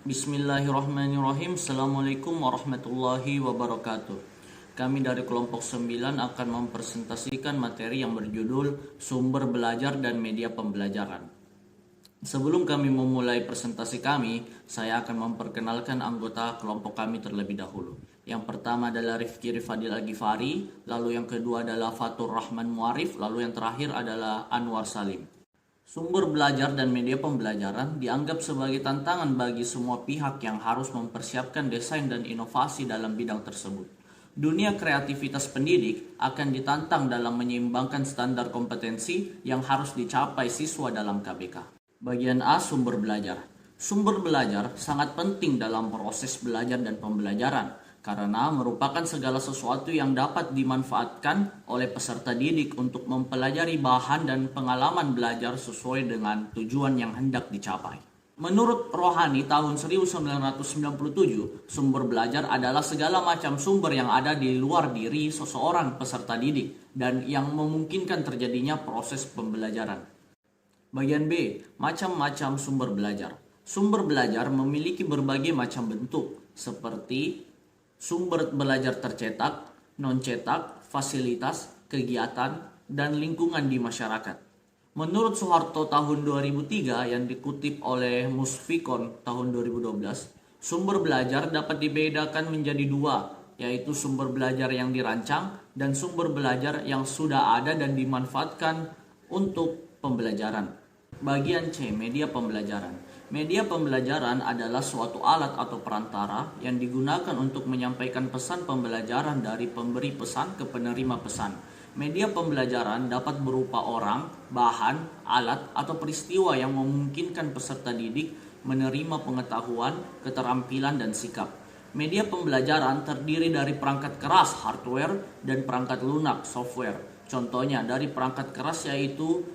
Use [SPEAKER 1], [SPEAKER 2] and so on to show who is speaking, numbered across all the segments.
[SPEAKER 1] Bismillahirrahmanirrahim. Assalamualaikum warahmatullahi wabarakatuh. Kami dari kelompok 9 akan mempresentasikan materi yang berjudul Sumber Belajar dan Media Pembelajaran. Sebelum kami memulai presentasi kami, saya akan memperkenalkan anggota kelompok kami terlebih dahulu. Yang pertama adalah Rifki Rifadil Al-Ghifari, lalu yang kedua adalah Fatur Rahman Muarif, lalu yang terakhir adalah Anwar Salim. Sumber belajar dan media pembelajaran dianggap sebagai tantangan bagi semua pihak yang harus mempersiapkan desain dan inovasi dalam bidang tersebut. Dunia kreativitas pendidik akan ditantang dalam menyeimbangkan standar kompetensi yang harus dicapai siswa dalam KBK. Bagian A, sumber belajar. Sumber belajar sangat penting dalam proses belajar dan pembelajaran karena merupakan segala sesuatu yang dapat dimanfaatkan oleh peserta didik untuk mempelajari bahan dan pengalaman belajar sesuai dengan tujuan yang hendak dicapai. Menurut Rohani tahun 1997, sumber belajar adalah segala macam sumber yang ada di luar diri seseorang peserta didik dan yang memungkinkan terjadinya proses pembelajaran. Bagian B, macam-macam sumber belajar. Sumber belajar memiliki berbagai macam bentuk, seperti sumber belajar tercetak, non-cetak, fasilitas, kegiatan, dan lingkungan di masyarakat. Menurut Soeharto tahun 2003 yang dikutip oleh Musfikon tahun 2012, sumber belajar dapat dibedakan menjadi dua, yaitu sumber belajar yang dirancang dan sumber belajar yang sudah ada dan dimanfaatkan untuk pembelajaran. Bagian C, media pembelajaran. Media pembelajaran adalah suatu alat atau perantara yang digunakan untuk menyampaikan pesan pembelajaran dari pemberi pesan ke penerima pesan. Media pembelajaran dapat berupa orang, bahan, alat, atau peristiwa yang memungkinkan peserta didik menerima pengetahuan, keterampilan, dan sikap. Media pembelajaran terdiri dari perangkat keras, hardware, dan perangkat lunak, software. Contohnya dari perangkat keras yaitu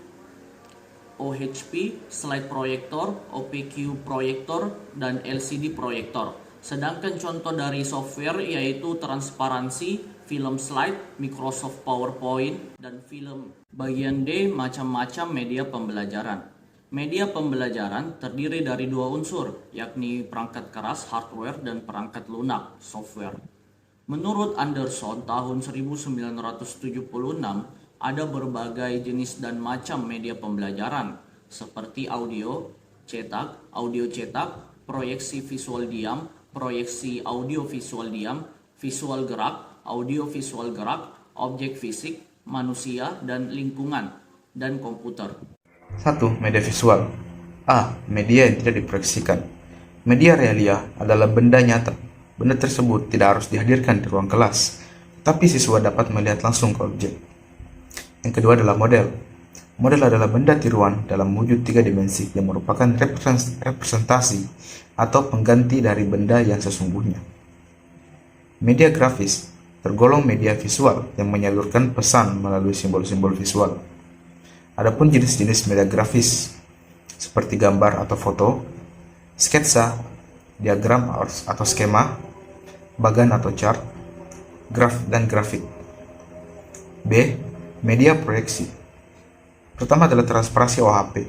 [SPEAKER 1] OHP, slide proyektor, OPQ proyektor, dan LCD proyektor. Sedangkan contoh dari software yaitu transparansi, film slide, Microsoft PowerPoint, dan film. Bagian D, macam-macam media pembelajaran. Media pembelajaran terdiri dari dua unsur, yakni perangkat keras, hardware, dan perangkat lunak, software. Menurut Anderson tahun 1976, ada berbagai jenis dan macam media pembelajaran seperti audio cetak, proyeksi visual diam, proyeksi audio visual diam, visual gerak, audio visual gerak, objek fisik, manusia dan lingkungan, dan komputer.
[SPEAKER 2] 1. Media visual. A. Media yang tidak diproyeksikan. Media realia adalah benda nyata. Benda tersebut tidak harus dihadirkan di ruang kelas, tapi siswa dapat melihat langsung ke objek. Yang kedua adalah model. Model adalah benda tiruan dalam wujud 3 dimensi yang merupakan representasi atau pengganti dari benda yang sesungguhnya. Media grafis tergolong media visual yang menyalurkan pesan melalui simbol-simbol visual. Adapun jenis-jenis media grafis seperti gambar atau foto, sketsa, diagram atau skema, bagan atau chart, graf dan grafik. B. Media proyeksi. Pertama adalah transparansi OHP,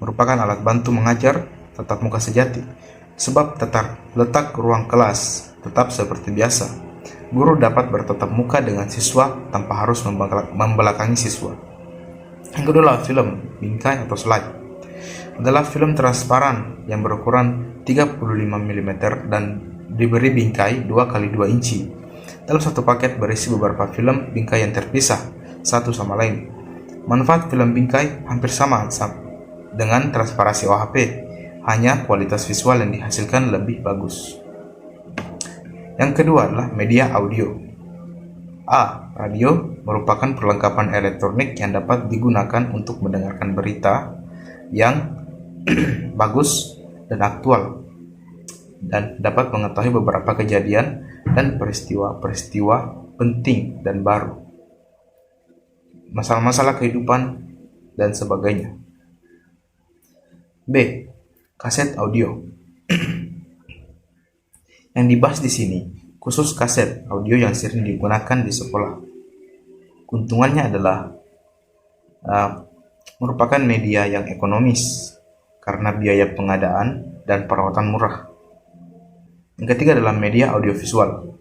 [SPEAKER 2] merupakan alat bantu mengajar tatap muka sejati, sebab letak ruang kelas tetap seperti biasa. Guru dapat bertatap muka dengan siswa tanpa harus membelakangi siswa. Yang kedua adalah film bingkai atau slide. Adalah film transparan yang berukuran 35 mm dan diberi bingkai 2x2 inci. Dalam satu paket berisi beberapa film bingkai yang terpisah satu sama lain. Manfaat film bingkai hampir sama dengan transparansi OHP, hanya kualitas visual yang dihasilkan lebih bagus. Yang kedua adalah media audio. A. Radio merupakan perlengkapan elektronik yang dapat digunakan untuk mendengarkan berita yang bagus dan aktual dan dapat mengetahui beberapa kejadian dan peristiwa-peristiwa penting dan baru, masalah-masalah kehidupan, dan sebagainya. B. Kaset audio. Yang dibahas di sini khusus kaset audio yang sering digunakan di sekolah. Keuntungannya adalah merupakan media yang ekonomis karena biaya pengadaan dan perawatan murah. Yang ketiga adalah media audiovisual.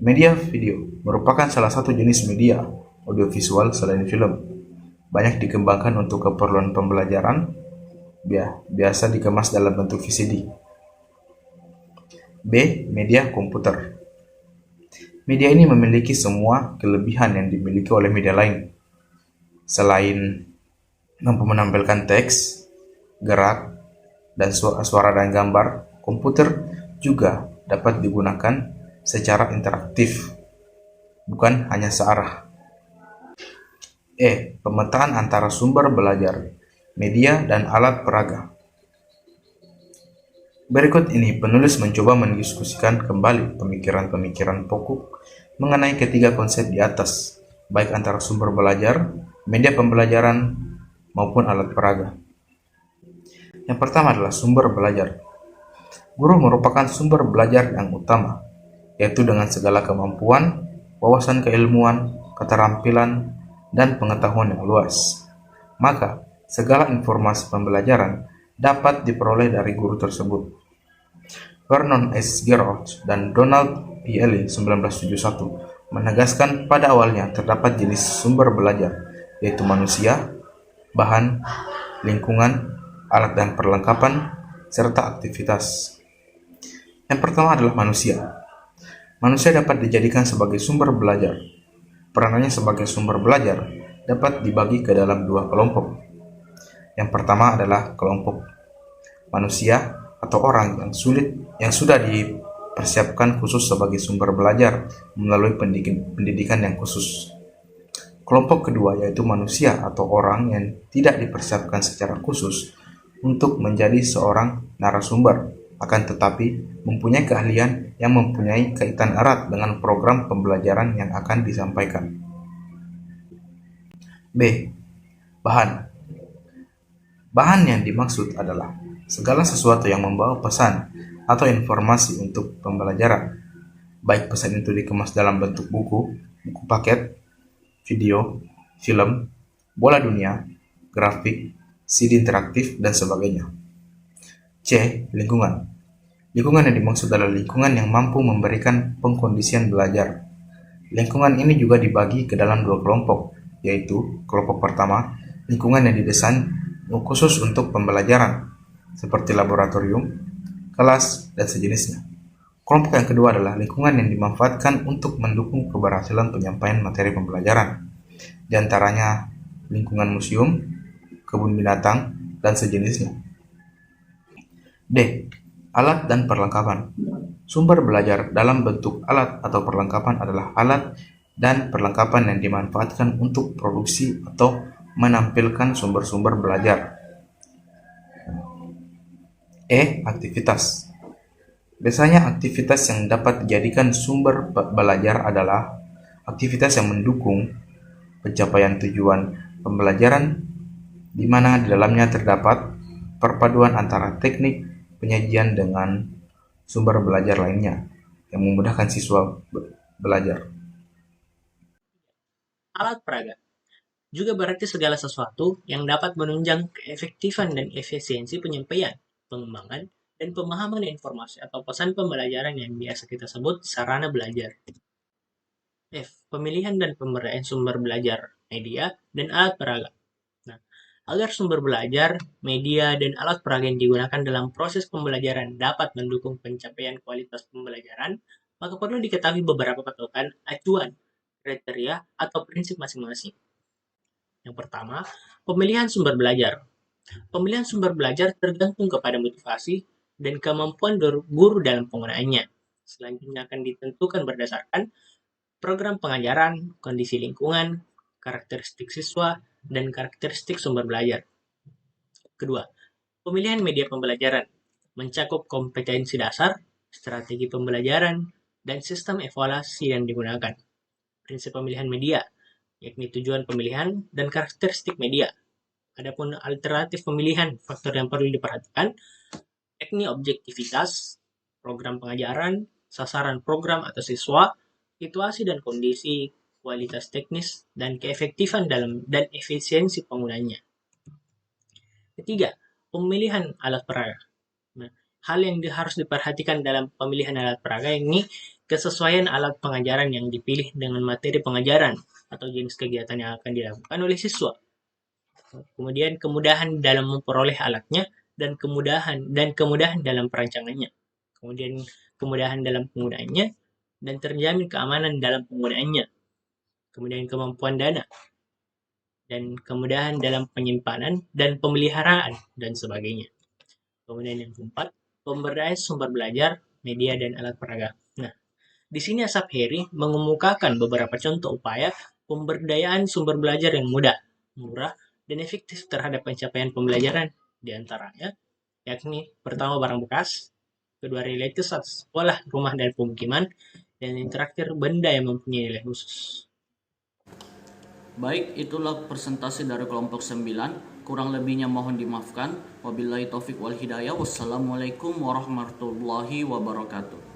[SPEAKER 2] Media video merupakan salah satu jenis media audiovisual selain film. Banyak dikembangkan untuk keperluan pembelajaran, biasa dikemas dalam bentuk VCD. B. Media komputer. Media ini memiliki semua kelebihan yang dimiliki oleh media lain. Selain mampu menampilkan teks, gerak, dan suara dan gambar, komputer juga dapat digunakan secara interaktif, bukan hanya searah. E. Pemetaan antara sumber belajar, media, dan alat peraga. Berikut ini penulis mencoba mendiskusikan kembali pemikiran-pemikiran pokok mengenai ketiga konsep di atas, baik antara sumber belajar, media pembelajaran, maupun alat peraga. Yang pertama adalah sumber belajar. Guru merupakan sumber belajar yang utama, yaitu dengan segala kemampuan, wawasan keilmuan, keterampilan, dan pengetahuan yang luas. Maka, segala informasi pembelajaran dapat diperoleh dari guru tersebut. Vernon S. Gerhardt dan Donald P. Ely 1971 menegaskan pada awalnya terdapat jenis sumber belajar, yaitu manusia, bahan, lingkungan, alat dan perlengkapan, serta aktivitas. Yang pertama adalah manusia. Manusia dapat dijadikan sebagai sumber belajar. Peranannya sebagai sumber belajar dapat dibagi ke dalam dua kelompok. Yang pertama adalah kelompok manusia atau orang yang sudah dipersiapkan khusus sebagai sumber belajar melalui pendidikan yang khusus. Kelompok kedua yaitu manusia atau orang yang tidak dipersiapkan secara khusus untuk menjadi seorang narasumber, akan tetapi mempunyai keahlian yang mempunyai kaitan erat dengan program pembelajaran yang akan disampaikan. B. Bahan. Bahan yang dimaksud adalah segala sesuatu yang membawa pesan atau informasi untuk pembelajaran, baik pesan itu dikemas dalam bentuk buku paket, video, film, bola dunia, grafik, CD interaktif, dan sebagainya. C. Lingkungan. Lingkungan yang dimaksud adalah lingkungan yang mampu memberikan pengkondisian belajar. Lingkungan ini juga dibagi ke dalam dua kelompok, yaitu kelompok pertama, lingkungan yang didesain khusus untuk pembelajaran, seperti laboratorium, kelas, dan sejenisnya. Kelompok yang kedua adalah lingkungan yang dimanfaatkan untuk mendukung keberhasilan penyampaian materi pembelajaran, di antaranya lingkungan museum, kebun binatang, dan sejenisnya. D. Alat dan perlengkapan. Sumber belajar dalam bentuk alat atau perlengkapan adalah alat dan perlengkapan yang dimanfaatkan untuk produksi atau menampilkan sumber-sumber belajar. E. Aktivitas. Biasanya aktivitas yang dapat dijadikan sumber belajar adalah aktivitas yang mendukung pencapaian tujuan pembelajaran, di mana di dalamnya terdapat perpaduan antara teknik penyajian dengan sumber belajar lainnya yang memudahkan siswa belajar.
[SPEAKER 3] Alat peraga juga berarti segala sesuatu yang dapat menunjang keefektifan dan efisiensi penyampaian, pengembangan, dan pemahaman informasi atau pesan pembelajaran yang biasa kita sebut sarana belajar. F. Pemilihan dan pemberdayaan sumber belajar, media, dan alat peraga. Agar sumber belajar, media, dan alat peraga yang digunakan dalam proses pembelajaran dapat mendukung pencapaian kualitas pembelajaran, maka perlu diketahui beberapa patokan, acuan, kriteria, atau prinsip masing-masing. Yang pertama, pemilihan sumber belajar. Pemilihan sumber belajar tergantung kepada motivasi dan kemampuan guru dalam penggunaannya. Selanjutnya akan ditentukan berdasarkan program pengajaran, kondisi lingkungan, karakteristik siswa, dan karakteristik sumber belajar. Kedua, pemilihan media pembelajaran mencakup kompetensi dasar, strategi pembelajaran, dan sistem evaluasi yang digunakan. Prinsip pemilihan media, yakni tujuan pemilihan dan karakteristik media. Adapun alternatif pemilihan, faktor yang perlu diperhatikan, yakni objektivitas, program pengajaran, sasaran program atau siswa, situasi dan kondisi, kualitas teknis, dan keefektifan dan efisiensi penggunanya. Ketiga, pemilihan alat peraga. hal yang harus diperhatikan dalam pemilihan alat peraga ini kesesuaian alat pengajaran yang dipilih dengan materi pengajaran atau jenis kegiatan yang akan dilakukan oleh siswa. Kemudian kemudahan dalam memperoleh alatnya dan kemudahan dalam perancangannya. Kemudian kemudahan dalam penggunaannya dan terjamin keamanan dalam penggunaannya. Kemudian kemampuan dana dan kemudahan dalam penyimpanan dan pemeliharaan dan sebagainya. Kemudian yang keempat, pemberdayaan sumber belajar, media dan alat peraga. Nah, di sini Asap Heri mengemukakan beberapa contoh upaya pemberdayaan sumber belajar yang mudah, murah, dan efektif terhadap pencapaian pembelajaran. Di antaranya, yakni pertama barang bekas, kedua related sekolah, rumah, dan pemukiman, dan yang terakhir benda yang mempunyai nilai khusus.
[SPEAKER 1] Baik, itulah presentasi dari kelompok 9. Kurang lebihnya mohon dimaafkan. Wabillahi taufik wal hidayah. Wassalamualaikum warahmatullahi wabarakatuh.